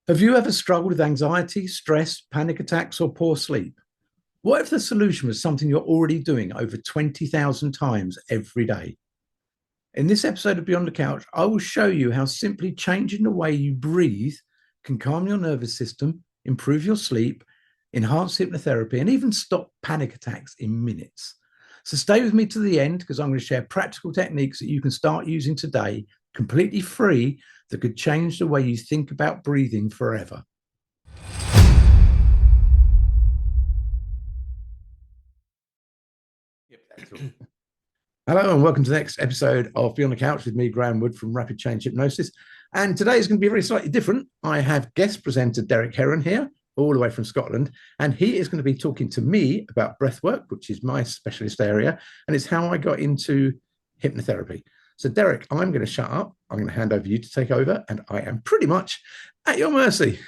Have you ever struggled with anxiety, stress, panic attacks, or poor sleep? What if the solution was something you're already doing over 20,000 times every day? In this episode of Beyond the Couch, I will show you how simply changing the way you breathe can calm your nervous system, improve your sleep, enhance hypnotherapy, and even stop panic attacks in minutes. So stay with me to the end because I'm going to share practical techniques that you can start using today, completely free, that could change the way you think about breathing forever. Yep, that's all. Hello and welcome to the next episode of Beyond the Couch with me, Graeme Wood from Rapid Change Hypnosis. And today is going to be very slightly different. I have guest presenter Heron here, all the way from Scotland, and he is going to be talking to me about breathwork, which is my specialist area, and it's how I got into hypnotherapy. So, Derek, I'm going to shut up. I'm going to hand over you to take over, and I am pretty much at your mercy.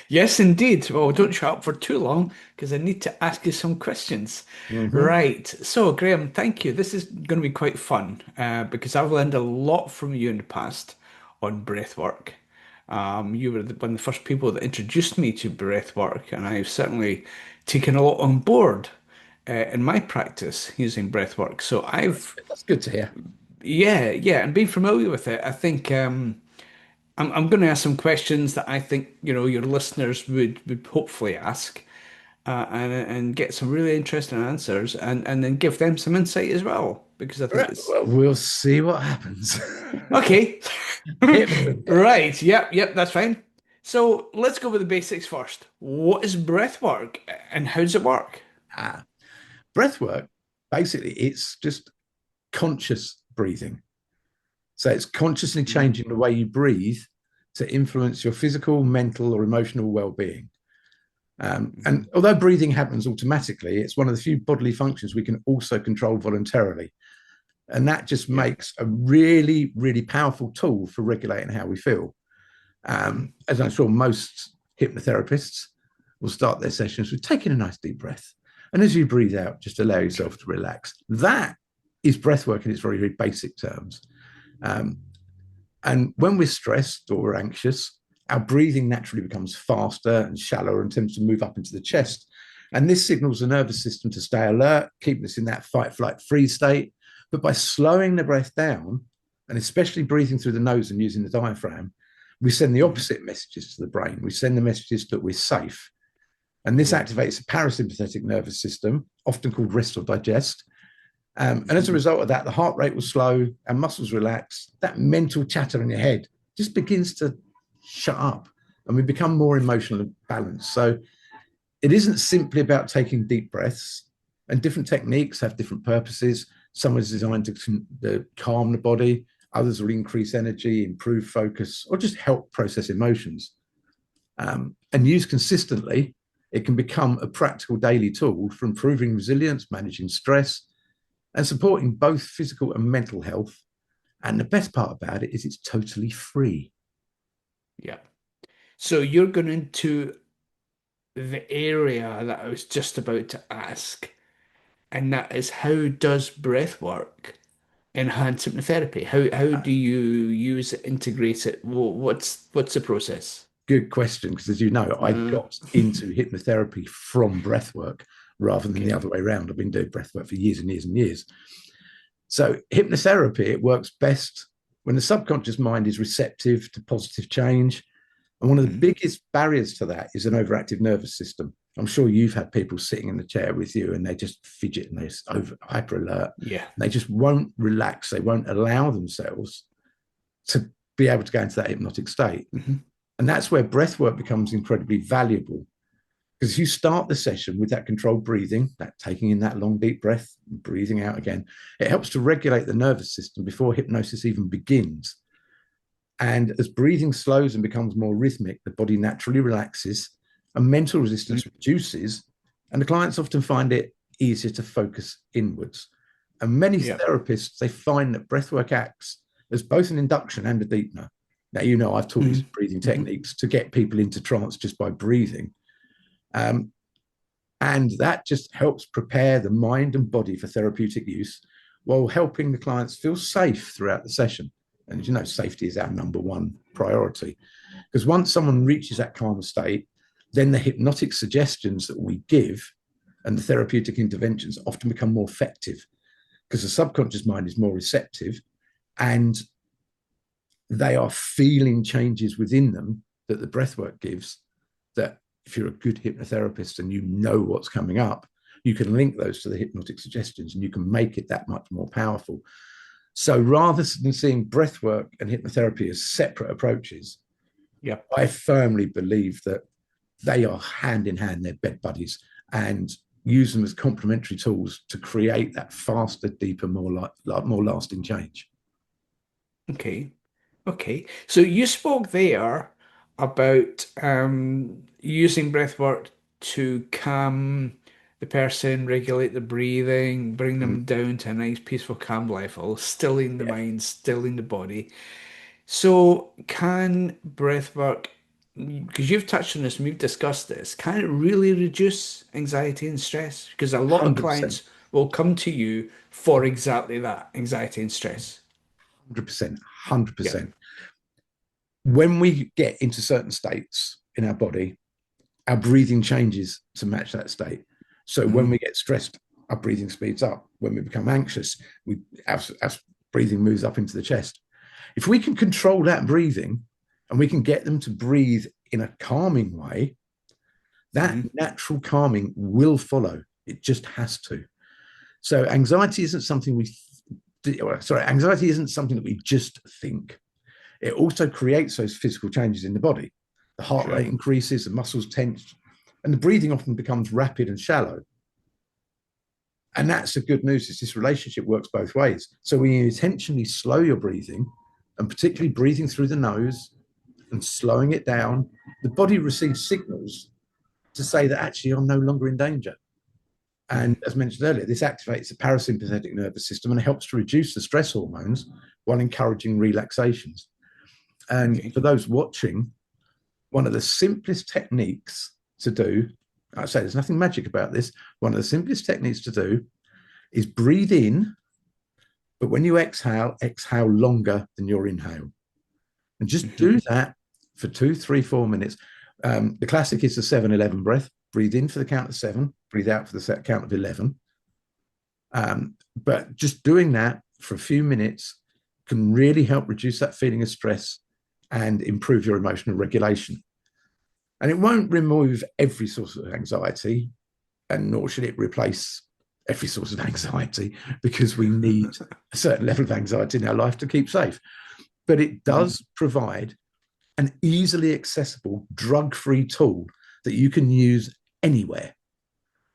Yes, indeed. Well, don't shut up for too long because I need to ask you some questions. Mm-hmm. Right. So, Graham, thank you. This is going to be quite fun because I've learned a lot from you in the past on breathwork. You were one of the first people that introduced me to breathwork, and I've certainly taken a lot on board in my practice using breathwork. So, That's good to hear. yeah, and being familiar with it, I think. I'm going to ask some questions that I think your listeners would hopefully ask, and get some really interesting answers, and then give them some insight as well because I think Right, it's well, we'll see what happens. okay. Hit me with it. Right. Yep. That's fine. So let's go with the basics first. What is breath work and how does it work? Ah, breathwork, basically, it's just conscious breathing. So it's consciously Mm. changing the way you breathe to influence your physical, mental, or emotional well-being. And Mhm. although breathing happens automatically, it's one of the few bodily functions we can also control voluntarily. And that just Yeah. makes a really, really powerful tool for regulating how we feel. Mhm. As I'm sure most hypnotherapists will start their sessions with taking a nice deep breath. And as you breathe out, just allow yourself to relax. That is breath work in its very, very basic terms. Um, and when we're stressed or we're anxious, our breathing naturally becomes faster and shallower and tends to move up into the chest. And this signals the nervous system to stay alert, keeping us in that fight, flight, freeze state. But by slowing the breath down, and especially breathing through the nose and using the diaphragm, we send the Mhm. opposite messages to the brain. We send the messages that we're safe. And this Yeah. activates the parasympathetic nervous system, often called rest or digest, and as a Mhm. result of that, the heart rate will slow and muscles relax. That mental chatter in your head just begins to shut up and we become more emotionally balanced. So it isn't simply about taking deep breaths, and different techniques have different purposes. Some are designed to calm the body, others will increase energy, improve focus, or just help process emotions. And used consistently, it can become a practical daily tool for improving resilience, managing stress, and supporting both physical and mental health. And the best part about it is it's totally free. Yeah. So you're going into the area that I was just about to ask, and that is how does breath work enhance hypnotherapy? How do you use it, integrate it? What's the process? Good question, because as you know, I Uh, got into hypnotherapy from breathwork rather than the okay. other way around. I've been doing breathwork for years and years and years. So hypnotherapy, it works best when the subconscious mind is receptive to positive change. And one of the Mm. biggest barriers to that is an overactive nervous system. I'm sure you've had people sitting in the chair with you and they just fidget and they're hyper alert. Yeah. They just won't relax. They won't allow themselves to be able to go into that hypnotic state. Hmm. And that's where breath work becomes incredibly valuable. Because if you start the session with that controlled breathing, that taking in that long, deep breath, and breathing out again, it helps to regulate the nervous system before hypnosis even begins. And as breathing slows and becomes more rhythmic, the body naturally relaxes and mental resistance reduces. And the clients often find it easier to focus inwards. And many Yeah. therapists, they find that breathwork acts as both an induction and a deepener. Now, you know, I've taught you Hmm. some breathing Hmm. techniques to get people into trance just by breathing. Um, and that just helps prepare the mind and body for therapeutic use while helping the clients feel safe throughout the session. And as you know, safety is our number one priority. Because once someone reaches that calm state, then the hypnotic suggestions that we give and the therapeutic interventions often become more effective because the subconscious mind is more receptive and they are feeling changes within them that the breathwork gives. That if you're a good hypnotherapist and you know what's coming up, you can link those to the hypnotic suggestions and you can make it that much more powerful. So rather than seeing breathwork and hypnotherapy as separate approaches, Yep. I firmly believe that they are hand in hand, they're bed buddies, and use them as complementary tools to create that faster, deeper, more lasting change. Okay. Okay. So you spoke there about using breath work to calm the person, regulate the breathing, bring Mm, them down to a nice, peaceful, calm level, stilling the yeah, mind, stilling the body. So can breath work, because you've touched on this and we've discussed this, can it really reduce anxiety and stress? Because a lot of 100%, clients will come to you for exactly that, anxiety and stress. 100%, Yeah. 100%. When we get into certain states in our body, our breathing changes to match that state. So when Hmm. we get stressed, our breathing speeds up. When we become anxious, our breathing moves up into the chest. If we can control that breathing and we can get them to breathe in a calming way, that Hmm. natural calming will follow. It just has to. So anxiety isn't something that we just think. It also creates those physical changes in the body. The heart rate Sure. increases, the muscles tense, and the breathing often becomes rapid and shallow. And that's the good news is this relationship works both ways. So when you intentionally slow your breathing, and particularly Yep. breathing through the nose and slowing it down, the body receives signals to say that actually you're no longer in danger. And Mm. as mentioned earlier, this activates the parasympathetic nervous system and helps to reduce the stress hormones while encouraging relaxations. And Okay. for those watching, one of the simplest techniques to do, I say there's nothing magic about this, one of the simplest techniques to do is breathe in, but when you exhale, exhale longer than your inhale. And just Hmm. do that for 2, 3, 4 minutes. The classic is the 7-11 breath. Breathe in for the count of 7, breathe out for the count of 11. But just doing that for a few minutes can really help reduce that feeling of stress and improve your emotional regulation. And it won't remove every source of anxiety, and nor should it replace every source of anxiety because we need a certain level of anxiety in our life to keep safe. But it Hmm. does provide an easily accessible, drug free tool that you can use anywhere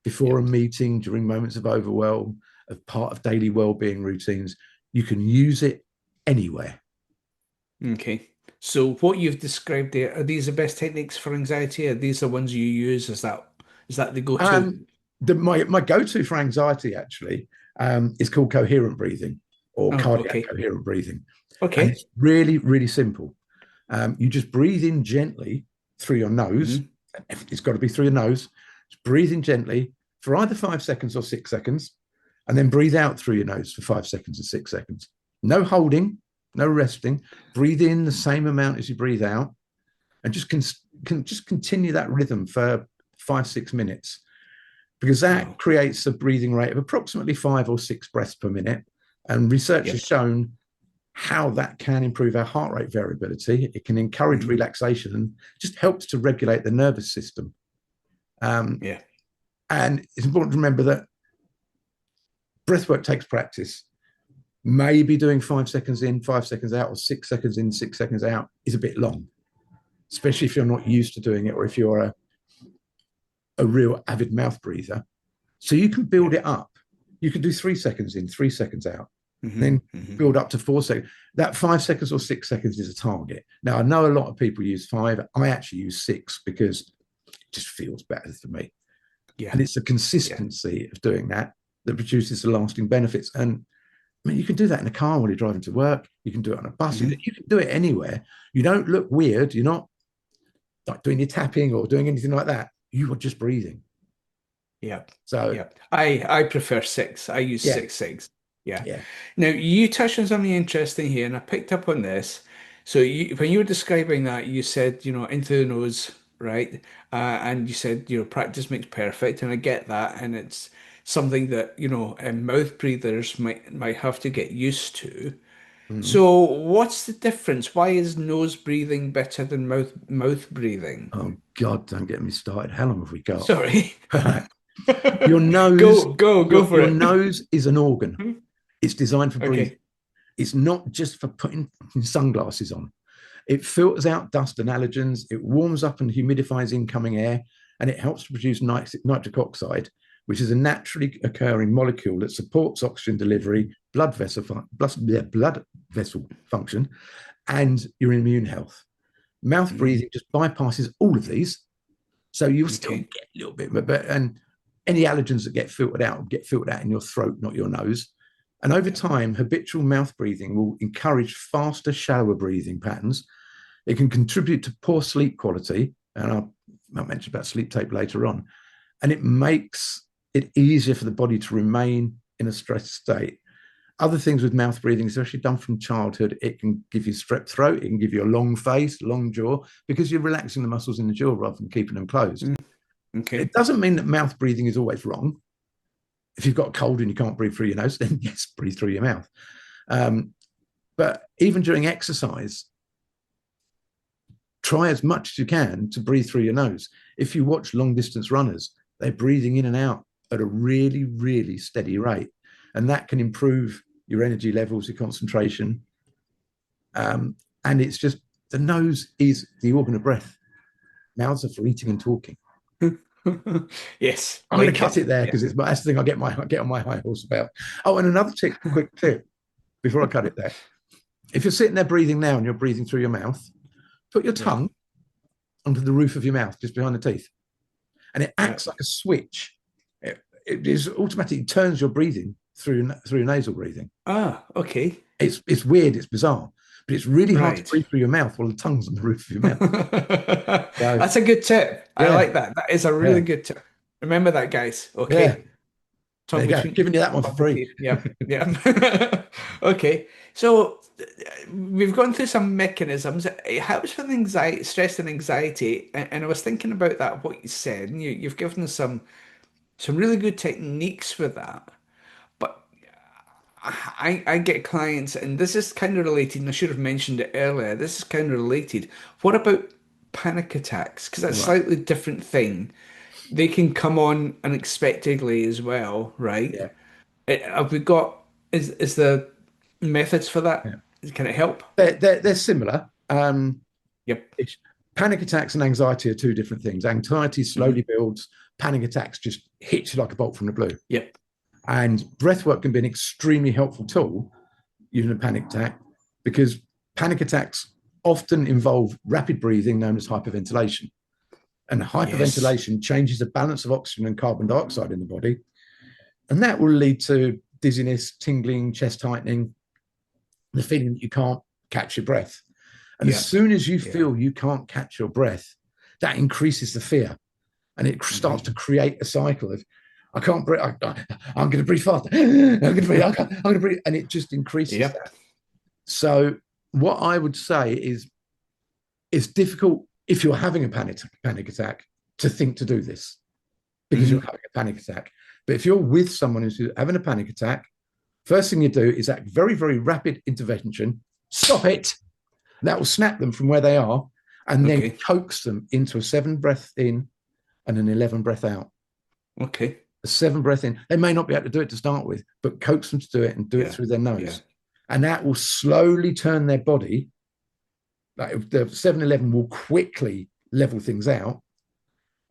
before a Yep. meeting, during moments of overwhelm, as part of daily well-being routines. You can use it anywhere. Okay. So what you've described there, are these the best techniques for anxiety? Are these the ones you use? Is that the go-to? My go-to for anxiety actually is called coherent breathing or Oh, cardiac okay. coherent breathing, and Okay. it's really really simple. You just breathe in gently through your nose. Hmm. It's got to be through your nose. Just breathe in gently for either 5 seconds or 6 seconds, and then breathe out through your nose for 5 seconds and 6 seconds. No holding, no resting. Breathe in the same amount as you breathe out, and just continue that rhythm for 5, 6 minutes because that Wow. creates a breathing rate of approximately 5 or 6 breaths per minute. And research has Yep. shown how that can improve our heart rate variability. It can encourage Hmm. relaxation and just helps to regulate the nervous system. Um, Yeah. and it's important to remember that breathwork takes practice. Maybe doing 5 seconds in, 5 seconds out, or 6 seconds in, 6 seconds out is a bit long, especially if you're not used to doing it or if you're a real avid mouth breather. So you can build Yep. it up. You can do 3 seconds in, 3 seconds out, and Hmm. then Hmm. build up to 4 seconds. That 5 seconds or 6 seconds is a target. Now, I know a lot of people use 5. I actually use 6 because it just feels better for me. Yeah. And it's the Yeah. consistency of doing that that produces the lasting benefits. And I mean, you can do that in a car while you're driving to work. You can do it on a bus. You Hmm. can do it anywhere. You don't look weird. You're not like doing your tapping or doing anything like that. You are just breathing. Yep. So, Yep. I prefer six. I use yeah, six. Yeah. yeah. Now you touched on something interesting here, and I picked up on this. So when you were describing that, you said, into the nose, right? And you said, practice makes perfect, and I get that, and it's something that, mouth breathers might have to get used to. Mhm. So what's the difference? Why is nose breathing better than mouth breathing? Oh God, don't get me started. How long have we got? Sorry. Your nose, Go for your it. nose is an organ. It's designed for breathing. Okay. It's not just for putting sunglasses on. It filters out dust and allergens. It warms up and humidifies incoming air, and it helps to produce nitric oxide, which is a naturally occurring molecule that supports oxygen delivery, blood vessel function, and your immune health. Mouth Mm, breathing just bypasses all of these, so you'll still okay. get a little bit, but and any allergens that get filtered out in your throat, not your nose. And over Yeah. time, habitual mouth breathing will encourage faster, shallower breathing patterns. It can contribute to poor sleep quality, and I'll mention about sleep tape later on. And it makes it easier for the body to remain in a stressed state. Other things with mouth breathing, especially done from childhood, it can give you strep throat, it can give you a long face, long jaw, because you're relaxing the muscles in the jaw rather than keeping them closed. Mm, It okay. doesn't mean that mouth breathing is always wrong. If you've got a cold and you can't breathe through your nose, then yes, breathe through your mouth. Um, but even during exercise, try as much as you can to breathe through your nose. If you watch long distance runners, they're breathing in and out at a really, really steady rate. And that can improve your energy levels, your concentration. And it's just the nose is the organ of breath. Mouths are for eating and talking. Yes, I'm going to like cut it. it there Yeah. because that's the thing I get on my high horse about. Oh, and another quick tip before I cut it there. If you're sitting there breathing now and you're breathing through your mouth, put your Yeah. tongue onto the roof of your mouth, just behind the teeth, and it Yeah. acts like a switch. It is automatically turns your breathing through nasal breathing. Ah, okay. It's weird, it's bizarre, but it's really hard to Right. breathe through your mouth while the tongue's on the roof of your mouth. So That's a good tip. I yeah, like that. That is a really yeah, good tip. Remember that, guys. yeah. Okay. There Tongue you go. between Giving you that one for above the free. teeth. Yeah. Yeah. Okay. So we've gone through some mechanisms. It helps with anxiety, stress and anxiety. And I was thinking about that, what you said, and you've given us some really good techniques for that. But I get clients, and this is kind of related, and I should have mentioned it earlier. This is kind of related. What about panic attacks? Because that's a Right. slightly different thing. They can come on unexpectedly as well, right? Yeah. Have we got, is the methods for that? Yeah. Can it help? They're similar. Yep. Panic attacks and anxiety are two different things. Anxiety Hmm. slowly builds. Panic attacks just hit you like a bolt from the blue. Yep. And breathwork can be an extremely helpful tool using a panic attack because panic attacks often involve rapid breathing known as hyperventilation. And Yes. hyperventilation changes the balance of oxygen and carbon dioxide in the body. And that will lead to dizziness, tingling, chest tightening, the feeling that you can't catch your breath. And as Yep. soon as you Yeah. feel you can't catch your breath, that increases the fear and it starts to Hmm. create a cycle of, I can't breathe. I'm going to breathe faster. I'm going to breathe. I'm going to breathe. And it just increases Yep. that. So, what I would say is it's difficult if you're having a panic attack to think to do this because you're Hmm. having a panic attack. But if you're with someone who's having a panic attack, first thing you do is act very, very rapid intervention. Stop it. That will snap them from where they are and then Okay. coax them into a 7 breath in and an 11 breath out. Okay. A 7 breath in. They may not be able to do it to start with, but coax them to do it and do it Yeah. through their Yeah. nose. And that will slowly turn their body. Like the 7-11 will quickly level things out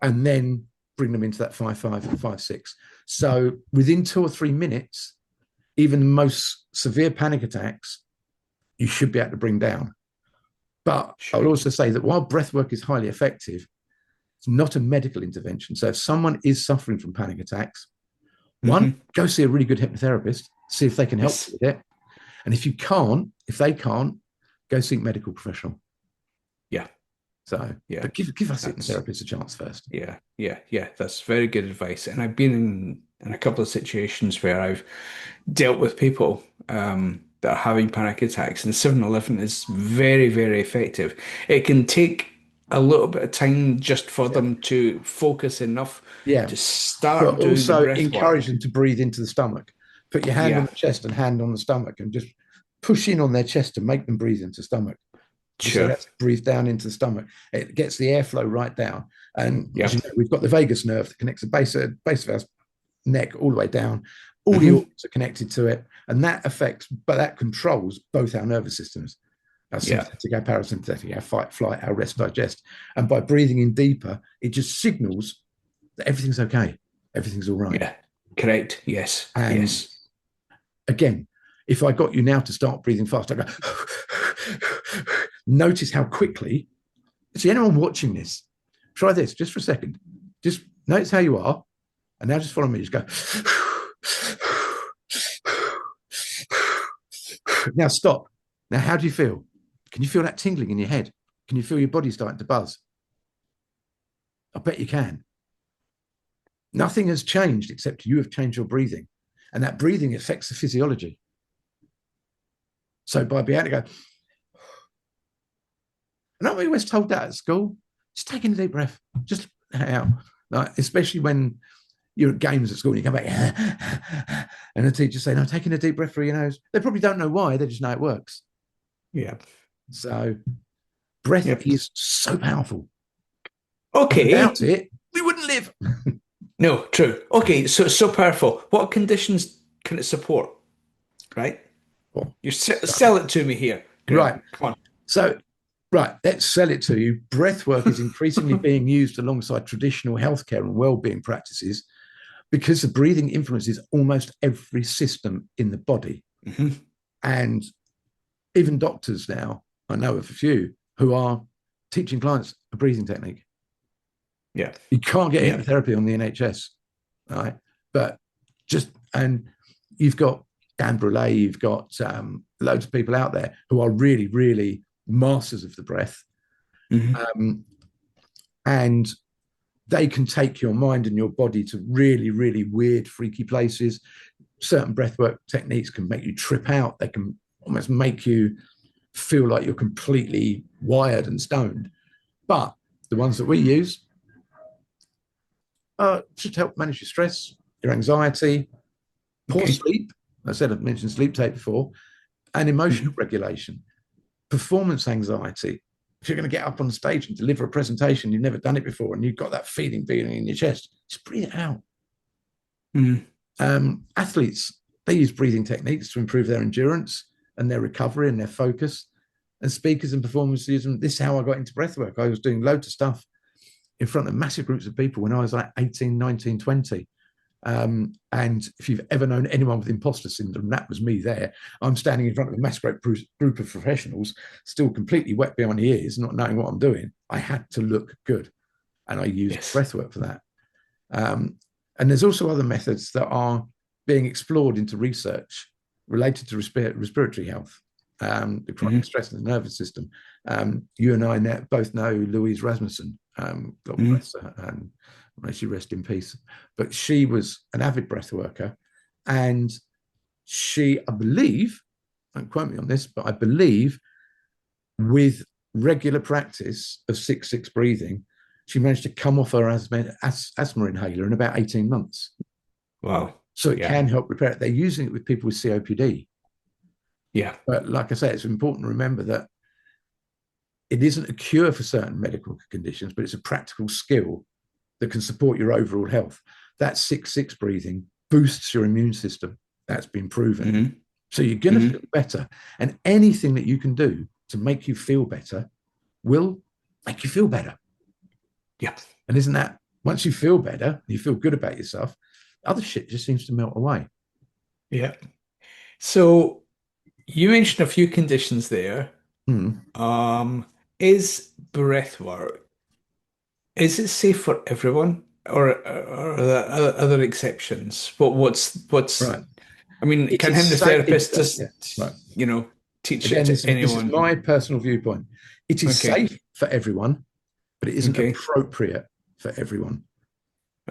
and then bring them into that 5-5 and 5-6. So within 2 or 3 minutes, even the most severe panic attacks, you should be able to bring down. But I will Sure. also say that while breath work is highly effective, it's not a medical intervention. So if someone is suffering from panic attacks, one, Hmm. go see a really good hypnotherapist, see if they can help Yes. you with it. And if they can't, go seek medical professional. Yeah. So, Yeah. but give us That's hypnotherapists a chance first. Yeah, yeah, yeah. That's very good advice. And I've been in a couple of situations where I've dealt with people. that are having panic attacks, and 7-Eleven is very, very effective. It can take a little bit of time just for Yeah. them to focus enough Yeah. to But start doing the also breath encourage work. them to breathe into the stomach. Put your hand on Yeah, the chest and hand on the stomach and just push in on their chest to make them breathe into the stomach. Just say sure. that's breathe down into the stomach. It gets the airflow right down. And as Yeah. you know, we've got the vagus nerve that connects the base of our neck all the way down. All the Hmm. organs are connected to it. And that affects, but that controls both our nervous systems, our Yeah. sympathetic, our parasympathetic, our fight, flight, our rest, digest. And by breathing in deeper, it just signals that everything's okay. Everything's all right. Yeah. Correct. Yes. And Yes. again, if I got you now to start breathing fast, I go, notice how quickly. See, anyone watching this, try this just for a second. Just notice how you are. And now just follow me. Just go. Now stop. Now, how do you feel? Can you feel that tingling in your head? Can you feel your body starting to buzz? I bet you can. Nothing has changed except you have changed your breathing. And that breathing affects the physiology. So by being able to go, and aren't we always told that at school? Just taking a deep breath, just out. Like, especially when you're at games at school and you come back, and the teacher say, "No, taking a deep breath through your nose." They probably don't know why; they just know it works. Yeah. So, breath Yep. is so powerful. And Okay. without it, we wouldn't live. No, true. Okay, so it's so powerful. What conditions can it support? Right? Well, You so, sell it to me here, right. Graeme. Come on. So, right, let's sell it to you. Breath work is increasingly being used alongside traditional healthcare and well-being practices because the breathing influences almost every system in the body. Hmm. And even doctors now, I know of a few who are teaching clients a breathing technique. Yeah. You can't get Yeah. hypnotherapy on the NHS, right? But just, and you've got Dan Brule, you've got loads of people out there who are really, really masters of the breath. Hmm. And they can take your mind and your body to really, really weird, freaky places. Certain breathwork techniques can make you trip out. They can almost make you feel like you're completely wired and stoned. But the ones that we use should help manage your stress, your anxiety, poor Okay. sleep. I said I've mentioned sleep tape before, and emotional Hmm. regulation, performance anxiety. If you're going to get up on stage and deliver a presentation, you've never done it before, and you've got that feeling in your chest, just breathe it out. Hmm. Athletes, they use breathing techniques to improve their endurance and their recovery and their focus. And speakers and performers use them. This is how I got into breathwork. I was doing loads of stuff in front of massive groups of people when I was like 18, 19, 20. And if you've ever known anyone with imposter syndrome, that was me there. I'm standing in front of a massive group of professionals, still completely wet behind the ears, not knowing what I'm doing. I had to look good. And I used Yes. breathwork for that. Um, and there's also other methods that are being explored into research related to respiratory health, the chronic stress in the nervous system. You and I both know Louise Rasmussen, God bless her, and may she rest in peace. But she was an avid breath worker, and she, I believe, don't quote me on this, but I believe with regular practice of 6-6 breathing, she managed to come off her asthma inhaler in about 18 months. Wow. So it Yeah. can help repair it. They're using it with people with COPD. Yeah. But like I say, it's important to remember that it isn't a cure for certain medical conditions, but it's a practical skill that can support your overall health. That 6-6 breathing boosts your immune system. That's been proven. Hmm. So you're going to Hmm. feel better. And anything that you can do to make you feel better will make you feel better. Yeah. And isn't that, once you feel better, you feel good about yourself, other shit just seems to melt away. Yeah. So you mentioned a few conditions there. Hmm. Um, is breath work, is it safe for everyone, or are there other exceptions? What's Right. I mean, It can is safe. hypnotherapists Yeah. Right. just, teach it Again, to this is anyone? my personal viewpoint. It is Okay. safe for everyone, but it isn't Okay. appropriate for everyone.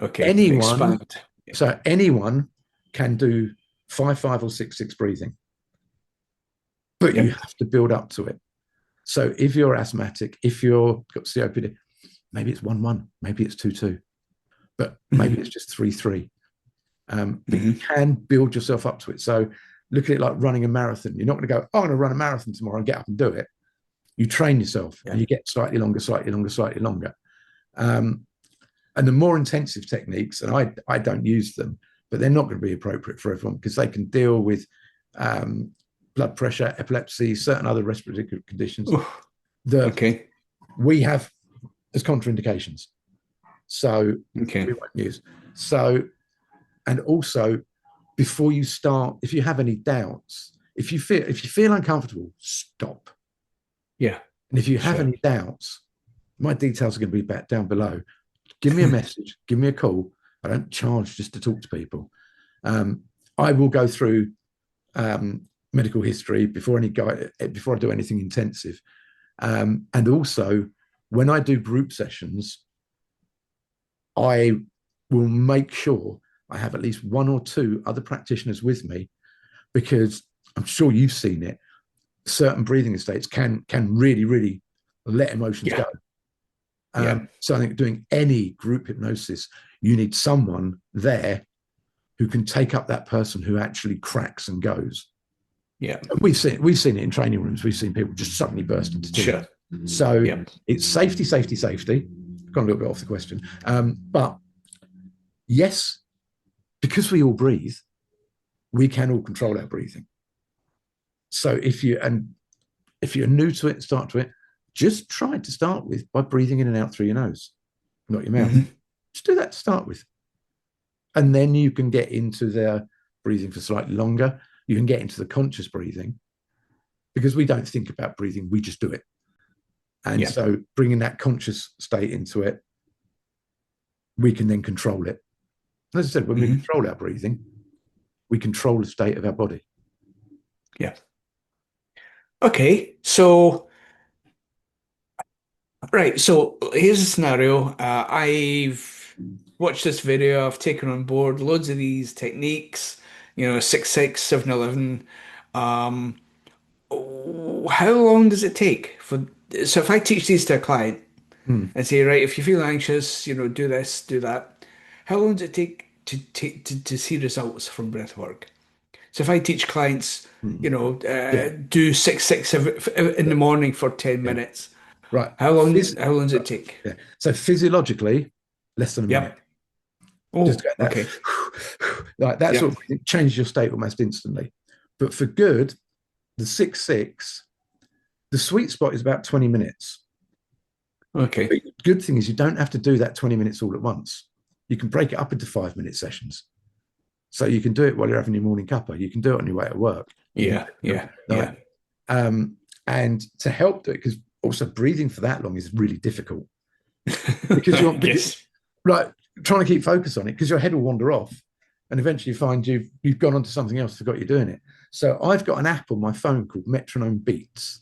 Okay. Anyone, Expand. so anyone can do 5-5 or 6-6 breathing. but you Yep. have to build up to it. So if you're asthmatic, if you've got COPD, maybe it's 1-1, maybe it's 2-2, but maybe it's just 3-3. But you can build yourself up to it. So look at it like running a marathon. You're not going to go, oh, I'm going to run a marathon tomorrow and get up and do it. You train yourself and you get slightly longer, slightly longer, slightly longer. And the more intensive techniques, and I don't use them, but they're not going to be appropriate for everyone because they can deal with blood pressure, epilepsy, certain other respiratory conditions that we have as contraindications. So we won't use. So, and also before you start, if you have any doubts, if you feel uncomfortable, stop. Yeah. And if you have any doubts, my details are going to be back down below. Give me a message, give me a call. I don't charge just to talk to people. I will go through medical history before I do anything intensive. And also, when I do group sessions, I will make sure I have at least 1 or 2 other practitioners with me, because I'm sure you've seen it. Certain breathing states can really, really let emotions go. So I think doing any group hypnosis, you need someone there who can take up that person who actually cracks and goes. Yeah. And we've seen it in training rooms. We've seen people just suddenly burst into tears. So it's safety, safety, safety. Gone a little bit off the question. But yes, because we all breathe, we can all control our breathing. So if you're new to it, start to it, just try to start with by breathing in and out through your nose, not your mouth. Just do that to start with. And then you can get into the breathing for slightly longer. You can get into the conscious breathing, because we don't think about breathing, we just do it. And so bringing that conscious state into it, we can then control it. As I said, when we control our breathing, we control the state of our body. Yeah. Okay, so so here's a scenario. I've watched this video, I've taken on board loads of these techniques, 6-6, 7-11. How long does it take so if I teach these to a client and say, right, if you feel anxious, do this, do that, how long does it take to see results from breath work? So if I teach clients, do 6-6 in the morning for 10 minutes. Right. How long does it take? Yeah. So physiologically, less than a minute. Oh, just get that. okay. Like that sort of thing, changes your state almost instantly. But for good, the 6-6, the sweet spot is about 20 minutes. Okay. But the good thing is you don't have to do that 20 minutes all at once. You can break it up into 5-minute sessions. So you can do it while you're having your morning cuppa. You can do it on your way to work. Yeah. And to help do it, because also breathing for that long is really difficult. Because you're trying to keep focus on it, because your head will wander off and eventually you find you've gone on to something else, forgot you're doing it. So I've got an app on my phone called Metronome Beats.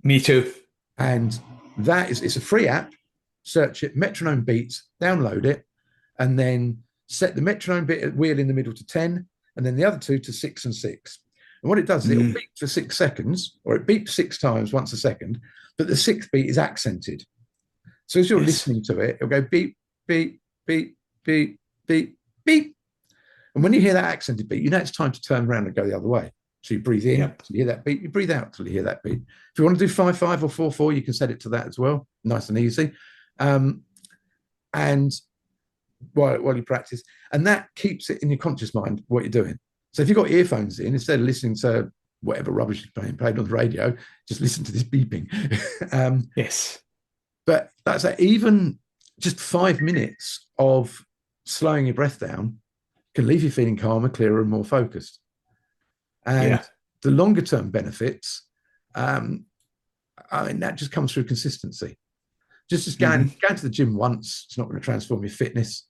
Me too. And it's a free app. Search it, Metronome Beats, download it, and then set the metronome wheel in the middle to 10, and then the other 2 to 6 and 6. And what it does is it'll beep for 6 seconds, or it beeps 6 times once a second, but the 6th beat is accented. So as you're listening to it, it'll go beep, beep, beep, beep, beep, beep. And when you hear that accented beat, you know it's time to turn around and go the other way. So you breathe in till you hear that beat, you breathe out till you hear that beat. If you want to do 5-5 or 4-4, you can set it to that as well. Nice and easy. And while you practice, and that keeps it in your conscious mind what you're doing. So if you've got earphones in, instead of listening to whatever rubbish is played on the radio, just listen to this beeping. But that's even just 5 minutes of slowing your breath down can leave you feeling calmer, clearer, and more focused. And the longer term benefits, that just comes through consistency. Just going to the gym once, it's not going to transform your fitness.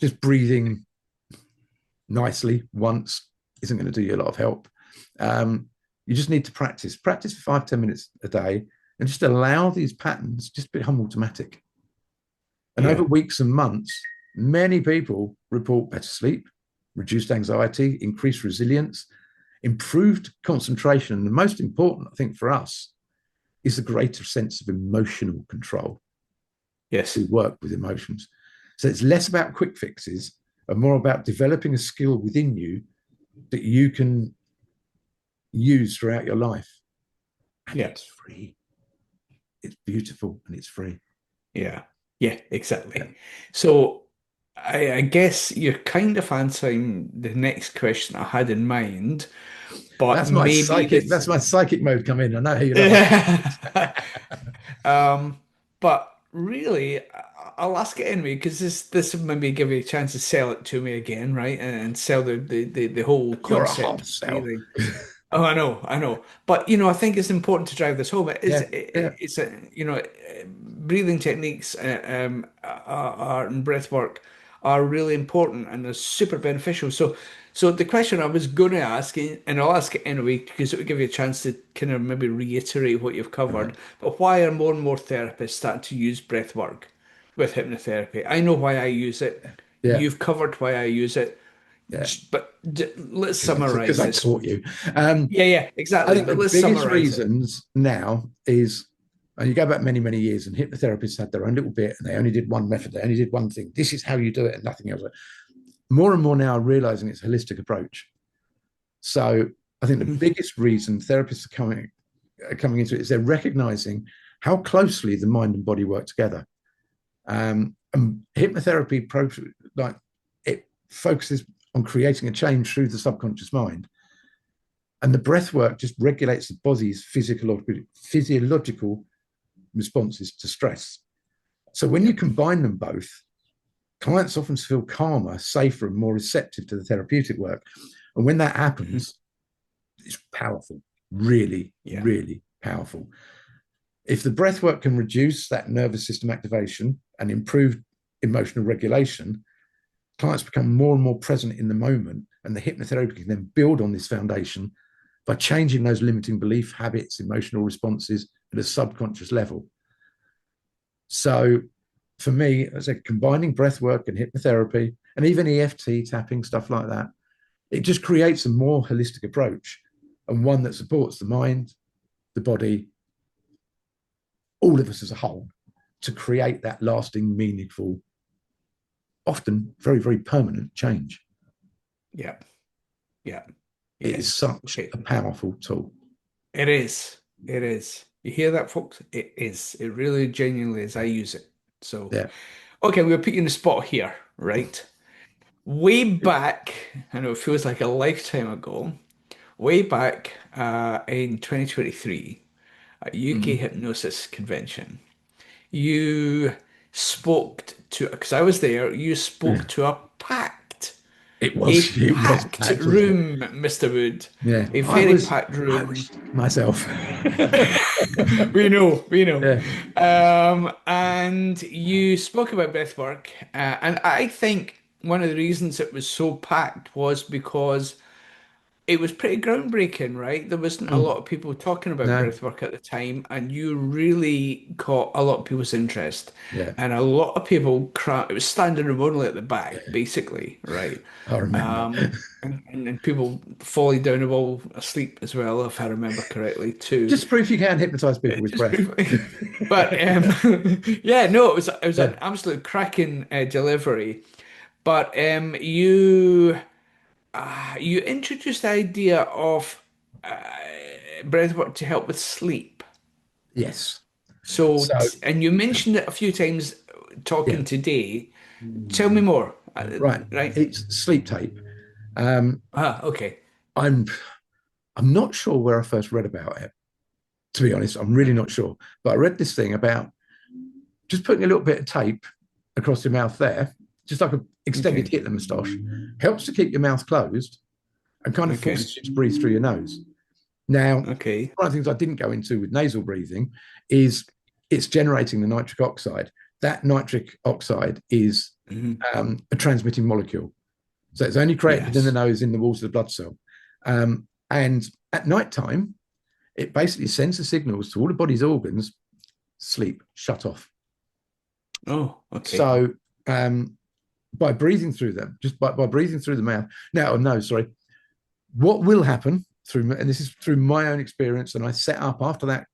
Just breathing nicely once isn't going to do you a lot of help. You just need to practice for 5-10 minutes a day, and just allow these patterns just become automatic. And over weeks and months, many people report better sleep, reduced anxiety, increased resilience, improved concentration. And the most important, I think, for us is a greater sense of emotional control. Yes. We work with emotions. So it's less about quick fixes and more about developing a skill within you that you can use throughout your life. And Yeah. it's free. It's beautiful and it's free. Yeah. Yeah, exactly. Yeah. So I guess you're kind of answering the next question I had in mind, but maybe That's my psychic mode come in. I know how you love this. But really, I'll ask it anyway because this will maybe give you a chance to sell it to me again, right? And sell the whole You're a concept hard of sell. breathing. Oh, I know. But I think it's important to drive this home. Yeah, yeah, It's a breathing techniques and breath work are really important and they're super beneficial. So the question I was going to ask, and I'll ask it anyway because it will give you a chance to kind of maybe reiterate what you've right. covered. But why are more and more therapists starting to use breath work with hypnotherapy? I know why I use it. Yeah, You've covered why I use it. yeah. But let's Because summarize I this. taught you. Um, Yeah, I exactly. think the But let's biggest summarize it. reasons now is, and you go back many, many years, and hypnotherapists had their own little bit, and they only did one method, they only did one thing. This is how you do it, and nothing else. More and more now are realizing it's a holistic approach. So I think the Mhm. biggest reason therapists are coming into it is they're recognizing how closely the mind and body work together. And hypnotherapy, like it focuses on creating a change through the subconscious mind. And the breath work just regulates the body's physiological responses to stress. So when you Yep. combine them both, clients often feel calmer, safer, and more receptive to the therapeutic work. And when that Mhm. happens, it's powerful, really, Yeah. really powerful. If the breath work can reduce that nervous system activation and improve emotional regulation, clients become more and more present in the moment, and the hypnotherapy can then build on this foundation by changing those limiting belief habits, emotional responses at a subconscious level. So for me, as I said, combining breath work and hypnotherapy and even EFT tapping, stuff like that, it just creates a more holistic approach and one that supports the mind, the body, all of us as a whole to create that lasting, meaningful, often very, very permanent change. Yeah. Yeah. It Yeah. is such Okay. a powerful tool. It is. It is. You hear that, folks? It is. It really genuinely is. I use it. So, Yeah. okay, we'll put you in the spot here, right? Way back, I know it feels like a lifetime ago, way back in 2023 at UK Mm. Hypnosis Convention, you spoke to, because I was there, you spoke to It a was, it was packed packed, wasn't it? room, Mr. Wood, Yeah. a I very was, packed I room. was myself. We know, we know. Yeah. And you spoke about breathwork, and I think one of the reasons it was so packed was because it was pretty groundbreaking, right? There wasn't a Mm. lot of people talking about No. breathwork at the time, and you really caught a lot of people's interest. Yeah. And a lot of people it was standing room only at the back, Yeah. basically, right? I remember. And people falling down the wall asleep as well, if I remember correctly, too. Just proof you can hypnotize people with Just breath. briefly. But yeah, no, it was Yeah. an absolute cracking delivery. But you introduced the idea of breathwork to help with sleep. Yes. So, So, and you mentioned it a few times yeah. talking today. Tell me more. Right. Right? It's sleep tape. Um, Okay. I'm I'm not sure where I first read about it. To be honest, I'm really not sure. But I read this thing about just putting a little bit of tape across your mouth there, just like an extended Okay. Hitler moustache, helps to keep your mouth closed and kind of Okay. forces you to breathe through your nose. Now, Okay. one of the things I didn't go into with nasal breathing is it's generating the nitric oxide. That nitric oxide is Mhm. a transmitting molecule. So it's only created within the Yes. nose in the walls of the blood cell. And at night time, it basically sends the signals to all the body's organs, sleep, shut off. Oh, okay. So by breathing through them, just by breathing through the mouth. Now, no, sorry. What will happen and this is through my own experience, and I set up after that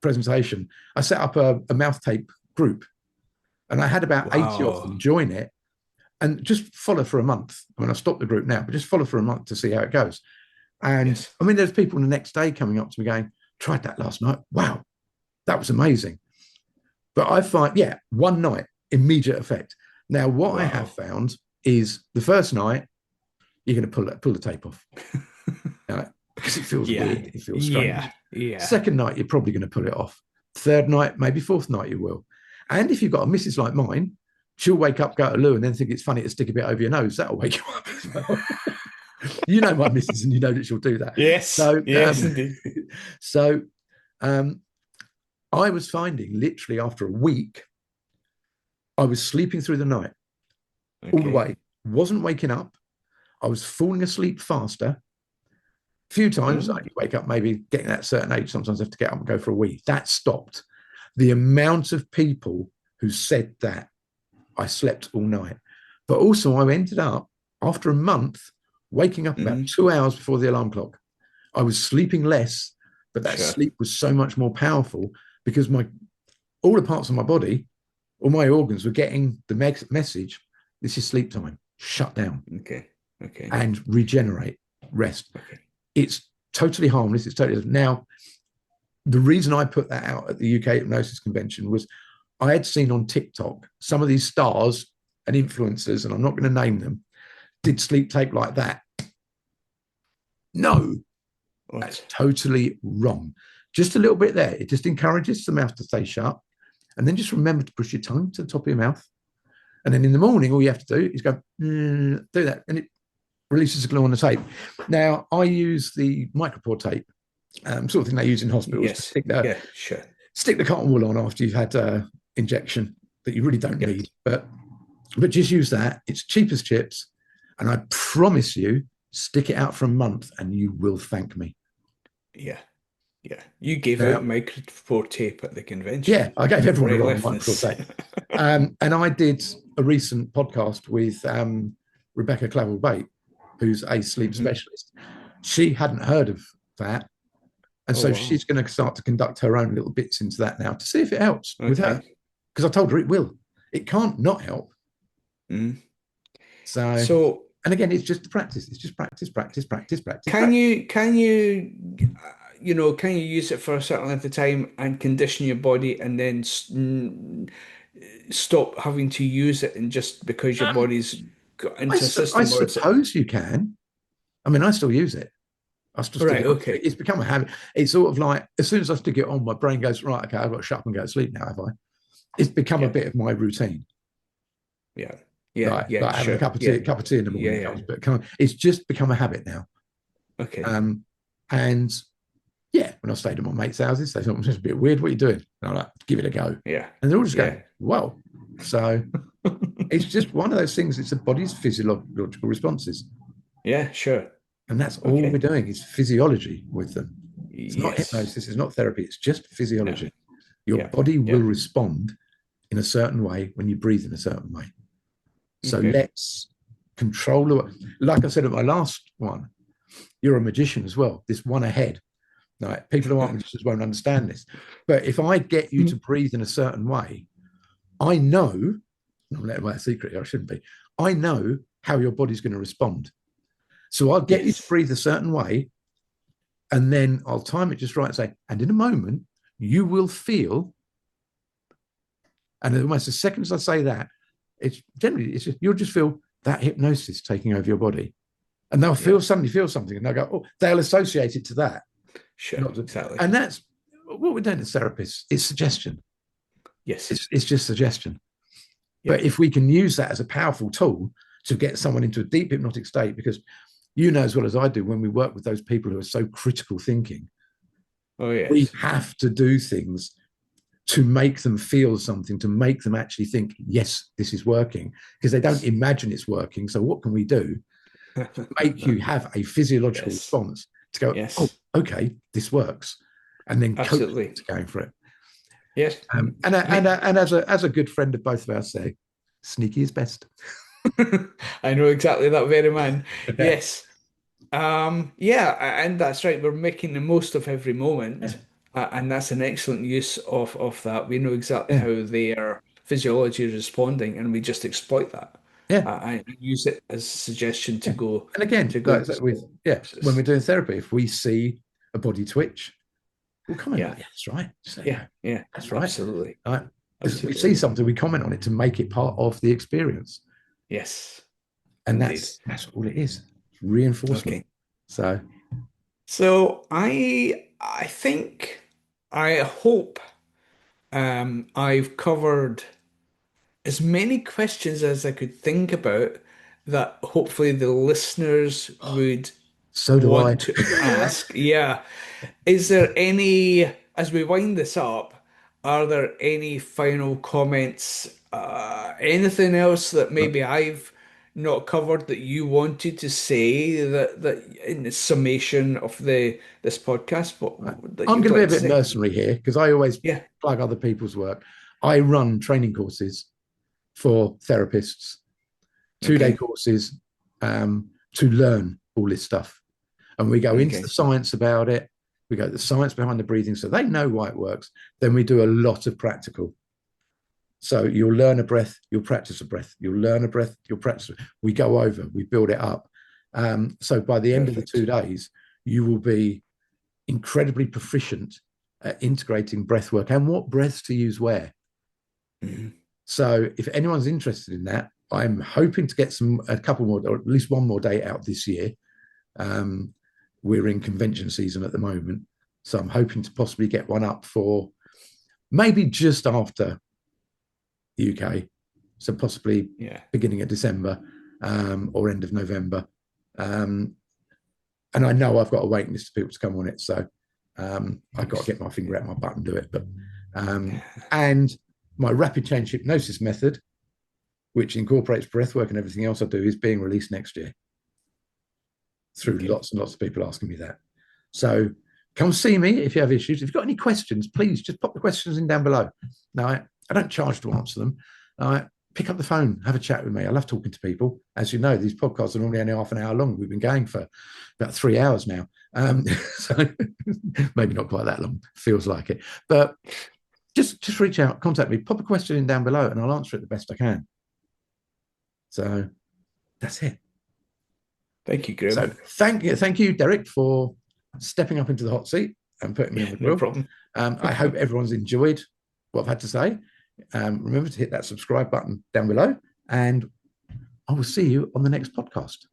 presentation, I set up a mouth tape group, and I had about 80 of them join it and just follow for a month. I mean, I've stopped the group now, but just follow for a month to see how it goes. And I mean, there's people the next day coming up to me going, tried that last night. Wow, that was amazing. But I find, one night, immediate effect. Now, what I have found is the first night, you're going to pull the tape off. Because it feels weird. It feels strange. Second night, you're probably going to pull it off. Third night, maybe fourth night, you will. And if you've got a missus like mine, she'll wake up, go to loo, and then think it's funny to stick a bit over your nose. That'll wake you up as well. You know my missus, and you know that she'll do that. Yes. So, indeed. So I was finding literally after a week, I was sleeping through the night all the way. Wasn't waking up. I was falling asleep faster. A few times I wake up, maybe getting at a certain age, sometimes I have to get up and go for a wee. That stopped. The amount of people who said that I slept all night. But also I ended up, after a month, waking up about 2 hours before the alarm clock. I was sleeping less, but that sleep was so much more powerful because all the parts of my body, all my organs were getting the message, this is sleep time, shut down. Okay. And regenerate, rest. Okay. It's totally harmless. It's totally. Now, the reason I put that out at the UK Hypnosis Convention was I had seen on TikTok some of these stars and influencers, and I'm not going to name them, did sleep tape like that. No, that's totally wrong. Just a little bit there. It just encourages the mouth to stay shut. And then just remember to push your tongue to the top of your mouth. And then in the morning, all you have to do is go, do that. And it releases the glue on the tape. Now, I use the micropore tape, sort of thing they use in hospitals. Yes. To stick the cotton wool on after you've had injection that you really don't need. But just use that. It's cheap as chips. And I promise you, stick it out for a month and you will thank me. Yeah. You gave out micropore tape at the convention. Yeah, I gave everyone a micropore tape. And I did a recent podcast with Rebecca Clavel-Bate, who's a sleep specialist. She hadn't heard of that. And so she's going to start to conduct her own little bits into that now to see if it helps with her. Because I told her it will. It can't not help. So, and again, it's just practice. It's just practice. Can you use it for a certain length of time and condition your body and then stop having to use it and just because your body's got into a system? I suppose you can. I mean, I still use it. I still It's become a habit. It's sort of like, as soon as I stick it on, my brain goes, right, okay, I've got to shut up and go to sleep now, have I? It's become a bit of my routine. Like having a cup of tea in the morning. But it's just become a habit now. Okay. And when I stayed at my mates' houses, they thought it's a bit weird. What are you doing? And I'm like, give it a go. Yeah. And they're all just going, whoa. So it's just one of those things. It's the body's physiological responses. Yeah, sure. And that's all we're doing is physiology with them. It's not hypnosis. It's not therapy. It's just physiology. No. Your body will respond in a certain way when you breathe in a certain way. So let's control. Like I said at my last one, you're a magician as well. This one ahead. Like, people who aren't magicians won't understand this. But if I get you to breathe in a certain way, I know, I'm letting away a secret here, I shouldn't be. I know how your body's going to respond. So I'll get you to breathe a certain way, and then I'll time it just right and say, and in a moment, you will feel, and almost as second as I say that, you'll just feel that hypnosis taking over your body. And they'll suddenly feel something, and they'll go, they'll associate it to that. Sure, exactly. And that's what we're doing as therapists. It's suggestion. Yes. It's just suggestion. Yeah. But if we can use that as a powerful tool to get someone into a deep hypnotic state, because you know as well as I do, when we work with those people who are so critical thinking, we have to do things to make them feel something, to make them actually think, yes, this is working, because they don't imagine it's working. So what can we do to make you have a physiological response to go, okay, this works, and then absolutely going for it. Yes. And as a good friend of both of us say, sneaky is best. I know exactly that very man. Yes. Yeah, and that's right. We're making the most of every Yeah, moment, and that's an excellent use of that. We know exactly yeah, how their physiology is responding, and we just exploit that yeah, and use it as a suggestion yeah. And again, to go like I into said, when we're synapses. doing therapy, if we see a body twitch, we'll comment on Yeah, it. Yeah, that's right. Just let you yeah, know. yeah, That's right. absolutely, All right. If we see absolutely. something, we comment on it to make it part of the experience. Yes, And indeed. that's all it is. Reinforcement. Okay. So So I think I hope I've covered as many questions as I could think about that hopefully the listeners would so do I. want to ask. Yeah. Is there any, as we wind this up, are there any final comments? Anything else that maybe I've not covered that you wanted to say that in the summation of this podcast, Right. that I'm you'd going to be like a to bit say? mercenary here because I always Yeah. plug other people's work. I run training courses for therapists, 2 day Okay. courses to learn all this stuff. And we go into the Okay. science about it. We go the science behind the breathing so they know why it works. Then we do a lot of practical. So you'll learn a breath, you'll practice a breath, you'll learn a breath, you'll practice. We go over, we build it up. So by the end of the Perfect. 2 days, you will be incredibly proficient at integrating breath work and what breaths to use where. Mhm. So if anyone's interested in that, I'm hoping to get a couple more, or at least one more day out this year. Um, we're in convention season at the moment, so I'm hoping to possibly get one up for maybe just after the UK, so possibly Yeah. beginning of December or end of November. Um, and I know I've got a waiting list of people to come on it, so I've got to get my finger out my butt and do it. But and my rapid change hypnosis method, which incorporates breath work and everything else I do, is being released next year through Okay. lots and lots of people asking me that. So come see me if you have issues. If you've got any questions, please just pop the questions in down below. Now, I don't charge to answer them. Pick up the phone, have a chat with me. I love talking to people. As you know, these podcasts are normally only half an hour long. We've been going for about 3 hours now. So maybe not quite that long, feels like it. But just reach out, contact me, pop a question in down below, and I'll answer it the best I can. So that's it. Thank you, So Graeme. thank you, Derek, for stepping up into the hot seat and putting me on Yeah, the no grill. problem. I hope everyone's enjoyed what I've had to say. Remember to hit that subscribe button down below, and I will see you on the next podcast.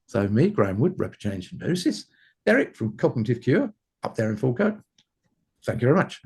So me, Graeme Wood, Rapid Change Hypnosis, Derek from Cognitive Cure, up there in Falkirk. Thank you very much.